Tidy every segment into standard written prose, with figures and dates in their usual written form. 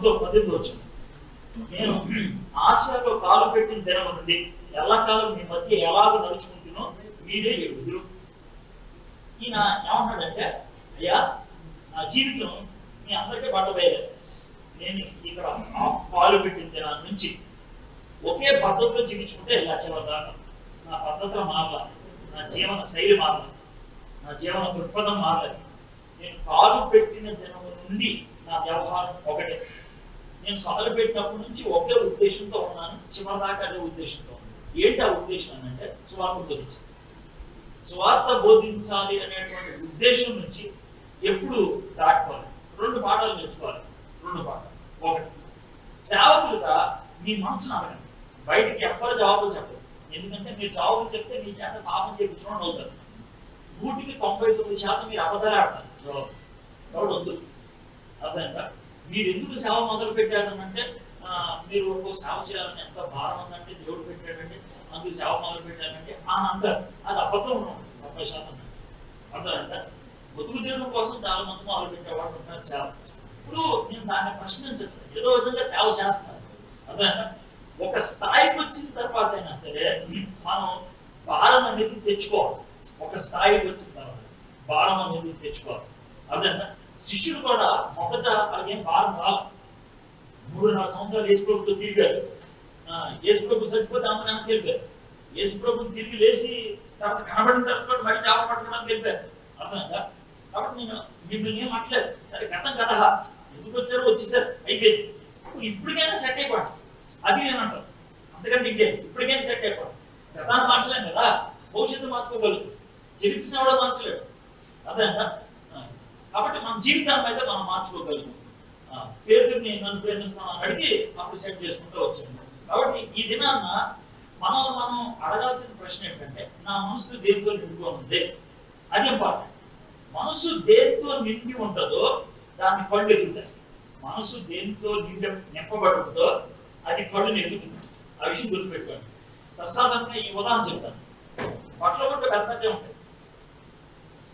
10వ వచనం. నేను ఆసియాలో కాలు పెట్టిన దినం నుండి ఎల్లకాలం మీ మధ్య ఎలాగ నడుచుకుంటున్నో మీరే ఎరుగుదురు. ఈయన ఏమంటాడంటే, అయ్యా నా జీవితం మీ అందరికీ బట్టబయలే. నేను ఇక్కడ కాలు పెట్టిన దినాల నుంచి ఒకే పద్ధతిలో జీవించుకుంటే ఇలా చివరిదాకా నా పద్ధతులు మారల, నా జీవన శైలి మారల, నా జీవన దృక్పథం మారలేదు. నేను కాలు పెట్టిన దినం నుండి నా వ్యవహారం ఒకటే. నేను కాలు పెట్టినప్పటి నుంచి ఒకే ఉద్దేశంతో ఉన్నాను, చివరిదాకా అదే ఉద్దేశంతో ఉన్నాను. ఏంటి ఆ ఉద్దేశం అని అంటే, సువార్త బోధించాలి. సువార్త బోధించాలి అనేటువంటి ఉద్దేశం నుంచి ఎప్పుడు దాటుకోవాలి. 2 పాఠాలు నేర్చుకోవాలి. 2 పాఠాలు. ఒకటి, సేవకులుగా మీ మనసును అడగండి. బయటికి ఎవ్వరు జవాబులు చెప్పరు. ఎందుకంటే మీరు జవాబులు చెప్తే మీ చేత పాపం చేయించడం అవుతారు. 99% మీరు అబద్ధాలు ఆడతారు. జవాబు వద్దు. అర్థంగా మీరు ఎందుకు సేవ మొదలు పెట్టారనంటే, మీరు ఒక సేవ చేయాలని ఎంత భారం ఉందంటే దేవుడు పెట్టాడంటే అందుకు సేవ మొదలు పెట్టారంటే అని అంటారు. అది అబద్ధం ఉన్నాం 30%. అర్థమంట. బతుకు దేవుని కోసం చాలా మంది మొదలు పెట్టేవాళ్ళు ఉంటారు సేవ. ఇప్పుడు నేను దాన్ని ప్రశ్నించట్లేదు, ఏదో విధంగా సేవ చేస్తాను. అర్థంట. ఒక స్థాయికి వచ్చిన తర్వాత అయినా సరే మనం భారం అనేది తెచ్చుకోవాలి. ఒక స్థాయికి వచ్చిన తర్వాత భారం అనేది తెచ్చుకోవాలి. అర్థంట. శిష్యుడు కూడా మొదట అలాగేం భారం రాదు. 3.5 సంవత్సరాలు యేసు ప్రభుతో తిరిగారు. యేసు ప్రభు చచ్చిపోతే అమ్మనాన్ని తెలిపారు. యేసు ప్రభు తిరిగి లేచి తర్వాత కనబడిన తర్వాత మరి చేప పట్టుకోవడానికి తెలిపారు. అర్థంగా. కాబట్టి నేను మిమ్మల్ని ఏం అట్లేదు. సరే గతం కదా, ఎందుకు వచ్చారో వచ్చేసారు, అయిపోయింది. ఇప్పటికైనా సెట్ అయిపోండి. అది నేను అంటాను. అంతకంటే ఇంకే ఇప్పటికైనా సెట్ అయిపోండి. గతాన్ని మార్చలేం కదా, భవిష్యత్తు మార్చుకోగలుగుతాం. చరిత్రను కూడా మార్చలేడు. అర్థంగా. కాబట్టి మన జీవితాన్ని అయితే మనం మార్చుకోగలుగుతాం. పేరుని నన్ను ప్రేమిస్తామని అడిగి అప్పుడు సెట్ చేసుకుంటూ వచ్చాను. కాబట్టి ఈ దినాన్న మనం అడగాల్సిన ప్రశ్న ఏంటంటే, నా మనసు దేనితో నిండుకొని ఉంది? అది ఇంపార్టెంట్. మనసు దేనితో నిండి ఉంటుందో దాన్ని కళ్ళు ఎదుగుతాయి. మనసు దేనితో నింపబడి ఉంటుందో అది కళ్ళుని ఎదుగుతుంది. ఆ విషయం గుర్తుపెట్టుకోండి. సర్వసాధారణంగా ఈ ఉదాహరణ చెప్తాను. బట్టలు కొట్టే పెద్దగా ఉంటాయి,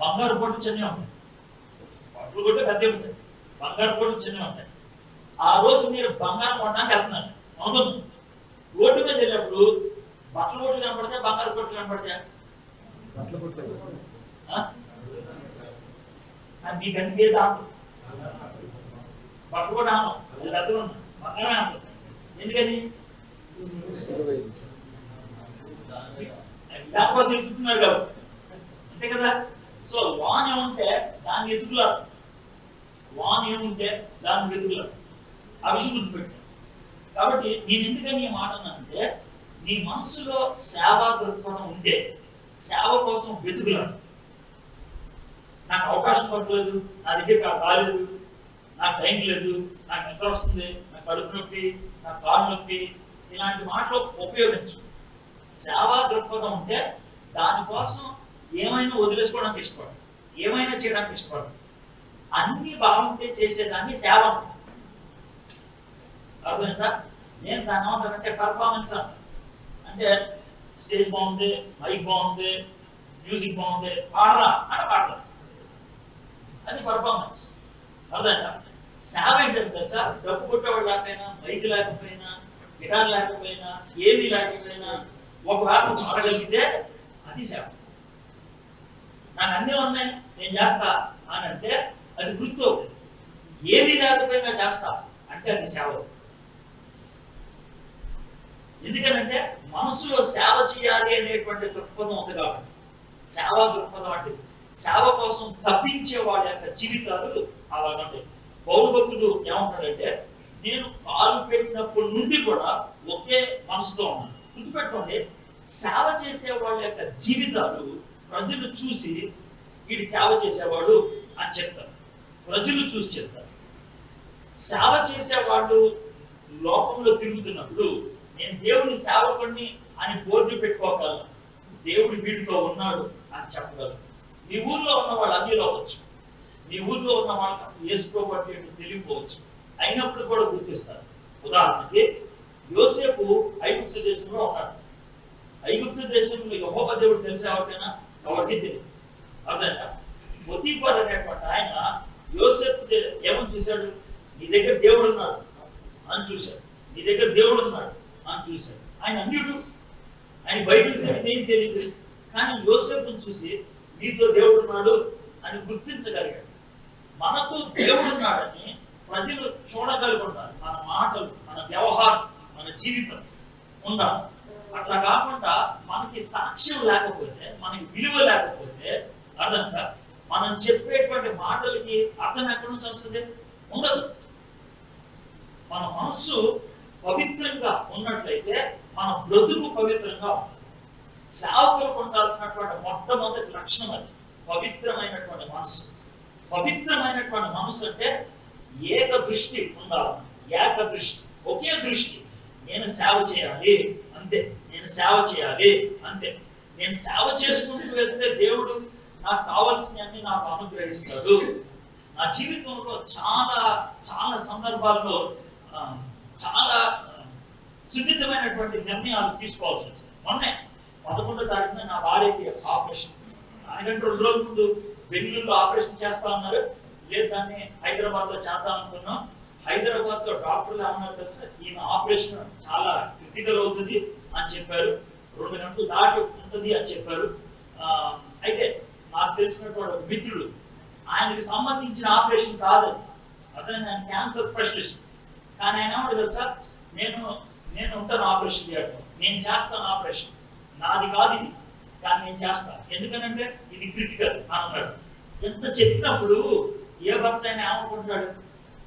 బంగారు పొట్టు చిన్నవి ఉంటాయి. బట్టలు కొట్టే పెద్దగా ఉంటాయి, బంగారు పొట్టు చిన్నవి ఉంటాయి. ఆ రోజు మీరు బంగారం కొనడానికి వెళ్తున్నారు, అవును. రోడ్డు మీద వెళ్ళినప్పుడు బట్టలు కొట్లు కనపడతాయి, బంగారు కొట్లు కనపడతాయి. మీకంటే ఏ దాపు బట్టలు కూడా ఆనం, అది దగ్గర ఉన్నా బంగారమే ఆనం. ఎందుకని దానికోసం ఎదుగుతున్నారు కాబట్టి, అంతే కదా. సో వాన్ ఏముంటే దాన్ని ఎదుగులాడు, వాన్ ఏముంటే దాన్ని వెతుకులాడు. ఆ విషయం గుర్తుపెట్టాను. కాబట్టి నేను ఎందుకని ఈ మాట అన్నానంటే, నీ మనసులో సేవా దృక్పథం ఉంటే సేవ కోసం వెతుకులాడు. నాకు అవకాశం పట్టలేదు, నా దగ్గర రాలేదు, నాకు టైం లేదు, నాకు నిద్ర వస్తుంది, నాకు కడుపు నొప్పి, నాకు కాలు నొప్పి, ఇలాంటి మాటలు ఉపయోగించు. సేవా దృక్పథం ఉంటే దానికోసం ఏమైనా వదిలేసుకోవడానికి ఇష్టపడదు, ఏమైనా చేయడానికి ఇష్టపడదు. అన్ని బాగుంటే చేసేదాన్ని సేవ. అర్థమైందా? నేను దాన్ని ఏమంటానంటే పర్ఫార్మెన్స్ అంట. అంటే స్టేజ్ బాగుంది, మైక్ బాగుంది, మ్యూజిక్ బాగుంది, పాడరా అంటే పాడరా, అది పర్ఫార్మెన్స్. అర్థమైందా? సేవ ఏంటంటే తెలుసా, డబ్బు కొట్టేవాడు లేకపోయినా, మైక్ లేకపోయినా, గిటార్ లేకపోయినా, ఏమీ లేకపోయినా ఒకవేళ పాడగలిగితే అది సేవ. నాకు అన్నీ ఉన్నాయి నేను చేస్తా అని అంటే అది వృత్తి అవుతుంది. ఏమీ లేకపోయినా చేస్తా అంటే అది సేవ. ఎందుకనంటే మనసులో సేవ చేయాలి అనేటువంటి దృక్పథం ఉంది కాబట్టి. సేవా దృక్పథం అంటే సేవ కోసం తప్పించే వాళ్ళ యొక్క జీవితాలు అలాగంటే. పౌలు భక్తుడు ఏమంటాడంటే, నేను కాలు పెట్టినప్పటి నుండి కూడా ఒకే మనసుతో ఉన్నాను. గుర్తుపెట్టుకోండి, సేవ చేసే వాళ్ళ యొక్క జీవితాలు ప్రజలు చూసి వీడి సేవ చేసేవాడు అని చెప్తారు. ప్రజలు చూసి చెప్తారు. సేవ చేసేవాళ్ళు లోకంలో తిరుగుతున్నప్పుడు నేను దేవుని సేవకుడిని అని బోర్డు పెట్టుకోగలను, దేవుడు వీడితో ఉన్నాడు అని చెప్పగలను. మీ ఊర్లో ఉన్న వాళ్ళు అన్నిలో అవ్వచ్చు, మీ ఊర్లో ఉన్న వాళ్ళకి అసలు యేసు ప్రభువు అంటే ఏంటో తెలియకపోవచ్చు, అయినప్పుడు కూడా గుర్తిస్తారు. ఉదాహరణకి యోసేపు ఐగుప్తు దేశంలో ఉన్నాడు. ఐగుప్తు దేశంలో యెహోవా దేవుడు తెలిసే ఎవరికైనా ఎవరికి తెలియదు. అర్థంగా పొతీఫర్ అనేటువంటి ఆయన యోసేపు ఏమని చూశాడు, నీ దగ్గర దేవుడు ఉన్నాడు, అని చూశాడు. నీ దగ్గర దేవుడు ఉన్నాడు అని చూశాడు. ఆయన అన్యుడు, ఆయన బైబిల్ తెలియదు, ఏం తెలియదు. కానీ యోసేపుని చూసి నీతో దేవుడు ఉన్నాడు అని గుర్తించగలిగాడు. మనకు దేవుడు ఉన్నాడని ప్రజలు చూడగలిగి ఉండాలి. మన మాటలు, మన వ్యవహారం, మన జీవితం ఉండాలి. అట్లా కాకుండా మనకి సాక్ష్యం లేకపోతే, మనకి విలువ లేకపోతే, అర్థంగా మనం చెప్పేటువంటి మాటలకి అర్థం ఎక్కడి నుంచి వస్తుంది? ఉండదు. మన మనస్సు పవిత్రంగా ఉన్నట్లయితే మన బ్రతుకు పవిత్రంగా ఉంటుంది. సేవకులకు ఉండాల్సినటువంటి మొట్టమొదటి లక్షణం అది పవిత్రమైనటువంటి మనసు. పవిత్రమైనటువంటి మనసు అంటే ఏక దృష్టి ఉండాలి. ఏక దృష్టి, ఒకే దృష్టి. నేను సేవ చేయాలి అంతే, నేను సేవ చేయాలి అంతే. నేను సేవ చేసుకుంటూ వెళ్తే దేవుడు నాకు కావాల్సినవన్నీ నాకు అనుగ్రహిస్తాడు. నా జీవితంలో చాలా చాలా సందర్భాల్లో చాలా సున్నితమైనటువంటి నిర్ణయాలు తీసుకోవాల్సి వచ్చింది. మొన్నే 11వ తారీఖున నా భార్యకి ఆపరేషన్. దానికంటే 2 రోజుల ముందు బెంగళూరులో ఆపరేషన్ చేస్తా ఉన్నారు. లేదు, దాన్ని హైదరాబాద్ లో చేద్దాం అనుకున్నాం. హైదరాబాద్ లో డాక్టర్లు ఏమన్నారు తెలుసా, ఈయన ఆపరేషన్ చాలా క్రిటికల్ అవుతుంది అని చెప్పారు. 2 గంటలు దాటి ఉంటుంది అని చెప్పారు. అయితే నాకు తెలిసినటువంటి మిత్రుడు, ఆయనకి సంబంధించిన ఆపరేషన్ కాదు, అదే నేను క్యాన్సర్ స్పెషలిస్ట్. కానీ ఆయన ఏమంటే తెలుసా, నేను ఉంటాను ఆపరేషన్ చేయడం, నేను చేస్తాను ఆపరేషన్, నాది కాదు ఇది, కానీ నేను చేస్తాను, ఎందుకనంటే ఇది క్రిటికల్ అన్నాడు. ఎంత చెప్పినప్పుడు ఏ భర్త అయినా ఏమనుకుంటాడు,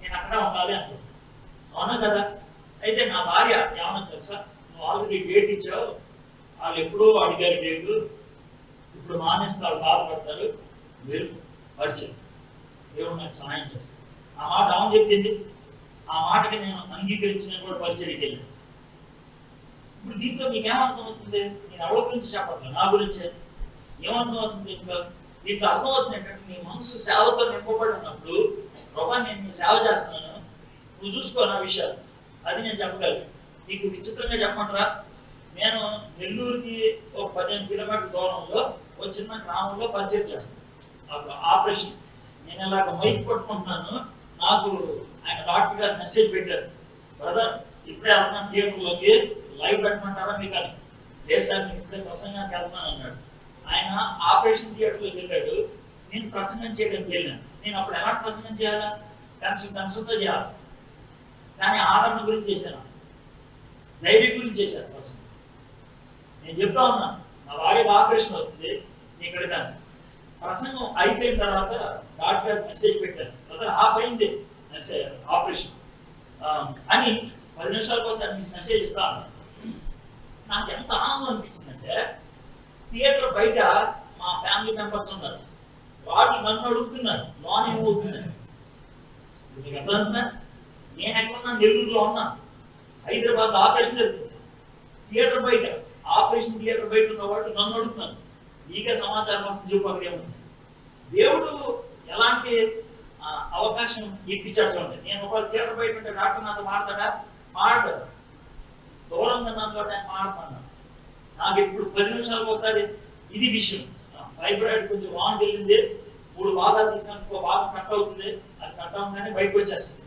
నేను అక్కడ ఉండాలి అనుకుంటాను. అవునా కదా? అయితే నా భార్య ఏమన్నా తెలుసా, నువ్వు ఆల్రెడీ డేట్ ఇచ్చావు, వాళ్ళు ఎప్పుడో అడిగారు డేటు, ఇప్పుడు మానేస్తారు, బాధపడతారు, మీరు పరిచయం, దేవుడు నాకు సహాయం చేస్తాను. ఆ మాట ఆమె చెప్పింది. ఆ మాటకి నేను అంగీకరించిన కూడా పరిచయకి వెళ్ళాను. ఇప్పుడు దీంతో మీకు ఏమర్థం అవుతుంది? నేను ఎవరి గురించి చెప్పట్లేదు, నా గురించే. ఏమర్థం అవుతుంది? ఇంకా దీంట్లో అర్థం అవుతుంది ఏంటంటే, నీ మనసు సేవతో నింపబడి ఉన్నప్పుడు, ప్రభా నేను నీ సేవ చేస్తున్నాను, నువ్వు చూసుకో నా విషయాలు, అది నేను చెప్పగలను. నీకు విచిత్రంగా చెప్పమంటారా, నేను నెల్లూరుకి ఒక 15 కిలోమీటర్ల దూరంలో ఒక చిన్న గ్రామంలో పరిచయం చేస్తాను. ఆపరేషన్ నేను ఇలాగ మైక్ పట్టుకుంటున్నాను, నాకు ఆయన డాక్టర్ గారు మెసేజ్ పెట్టారు, బ్రదర్ ఇప్పుడే వెళ్తున్నాను థియేటర్లోకి, లైవ్ పెట్టమంటారా మీకు అని. లేదు సార్, నేను ఇప్పుడే ప్రసంగానికి వెళ్తున్నాను అన్నాడు. ఆయన ఆపరేషన్ థియేటర్లోకి వెళ్ళాడు, నేను ప్రసంగం చేయడానికి వెళ్ళాను. నేను అప్పుడు ఎలా ప్రసంగం చేయాలా? టెన్షన్తో చేయాలి. కానీ ఆదరణ గురించి చేశాను, ధైర్యం గురించి చేశాను ప్రసంగం. నేను చెప్తా ఉన్నాను, నా భార్యకు ఆపరేషన్ అవుతుంది, నేను కడతాను. ప్రసంగం అయిపోయిన తర్వాత డాక్టర్ మెసేజ్ పెట్టాను, బ్రదర్ హాఫ్ అయింది ఆపరేషన్ అని 10 నిమిషాలకు ఒకసారి మీకు మెసేజ్ ఇస్తా అన్నాను. నాకు ఎంత ఆనందం అనిపించిందంటే, థియేటర్ బయట మా ఫ్యామిలీ మెంబర్స్ ఉన్నారు, వాళ్ళు నన్ను అడుగుతున్నారు లోన్ ఏమవుతుందని. మీకు అర్థమవుతుందా? నేను ఎక్కడున్నా, నెల్లూరులో ఉన్నాను, హైదరాబాద్ ఆపరేషన్ జరుగుతుంది, థియేటర్ బయట, ఆపరేషన్ థియేటర్ బయట ఉన్న వాళ్ళు నన్ను అడుగుతున్నాను, మీకే సమాచారం వస్తుంది చూపు అక్కడ ఏముంది. దేవుడు ఎలాంటి అవకాశం ఇప్పించాడు చూడండి. నేను ఒక థియేటర్ బయట ఉంటే డాక్టర్ నాతో మాట్లాడా, మాట్లాడు, దూరంగా నాతో మాట్లాడుతున్నాను. నాకు ఇప్పుడు 10 నిమిషాలకు ఒకసారి ఇది విషయం, ఫైబ్రాయిడ్ కొంచెం వాంట్ వెళ్ళింది, 3 భాగాలు తీసాను, ఇంకో భాగం కట్ అవుతుంది, అది కట్ అవ్వగానే బయటకు వచ్చేస్తుంది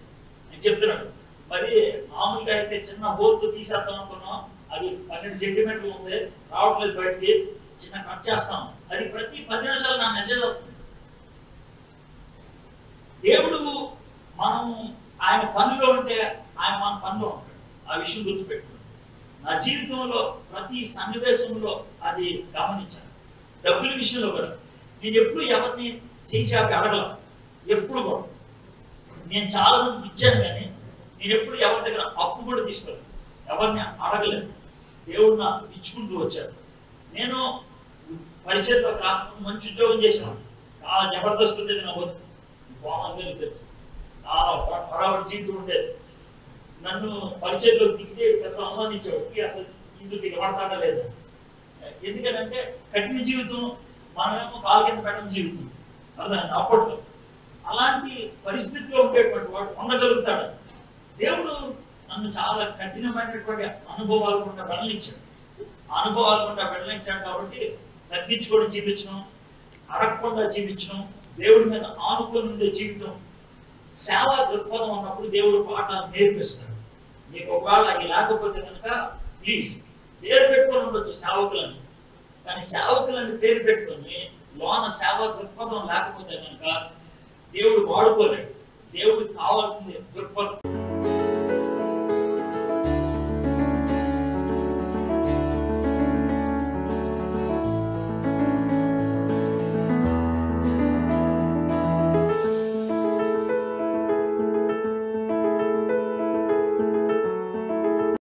అని చెప్తున్నాడు. మరి మామూలుగా అయితే చిన్న హోల్తో తీసేద్దాం అనుకున్నాం, అది 12 సెంటీమీటర్లు ఉంది, రావట్లేదు బయటికి, చిన్న కట్ చేస్తాం. అది ప్రతి 10 నిమిషాలు నా మెసేజ్ వస్తుంది. దేవుడు మనం ఆయన పనిలో ఉంటే ఆయన మన పనిలో ఉంటాడు. ఆ విషయం గుర్తుపెట్టుకోండి. నా జీవితంలో ప్రతి సన్నివేశంలో అది గమనించాను. డబ్బుల విషయంలో కూడా నేను ఎప్పుడు ఎవరిని చేయించాక అడగల, ఎప్పుడు కూడా నేను చాలా మందికి ఇచ్చాను, కానీ నేను ఎప్పుడు ఎవరి దగ్గర అప్పు కూడా తీసుకోలేదు, ఎవరిని అడగలేదు. దేవుడు నాకు ఇచ్చుకుంటూ వచ్చాడు. నేను పరిచయంలో కాకుండా మంచి ఉద్యోగం చేసాను, చాలా జబర్దస్త్ ఉండేది నా బతుకు. బోనస్ గారికి తెలుసు, చాలా హడావుడి జీవితం ఉండేది. నన్ను పరిచయంలో దిగితే పెద్ద అనుమానించేవాడు, అసలు ఇందుకు దిగబడతాడా లేదా. ఎందుకంటే కఠిన జీవితం, మనమేమో కాలు కింద పెట్టిన జీవితం, అర్థం అప్పట్లో. అలాంటి పరిస్థితిలో ఉండేటువంటి వాడు ఉండగలుగుతాడు. దేవుడు నన్ను చాలా కఠినమైనటువంటి అనుభవాలు కూడా వెళ్ళనిచ్చాడు. అనుభవాలు కూడా వెళ్ళనిచ్చాడు కాబట్టి తగ్గించుకొని జీవించడం, అడగకుండా జీవించడం, దేవుడి మీద ఆనుకొని ఉండే జీవితం, సేవా దృక్పథం ఉన్నప్పుడు దేవుడు పాఠాలు నేర్పిస్తాడు. మీకు ఒకవేళ అది లేకపోతే కనుక ప్లీజ్ పేరు పెట్టుకొని ఉండొచ్చు సేవకులని, కానీ సేవకులని పేరు పెట్టుకొని లోన సేవ దృక్పథం లేకపోతే కనుక దేవుడు వాడుకోలేడు. దేవుడికి కావాల్సింది దృక్పథం.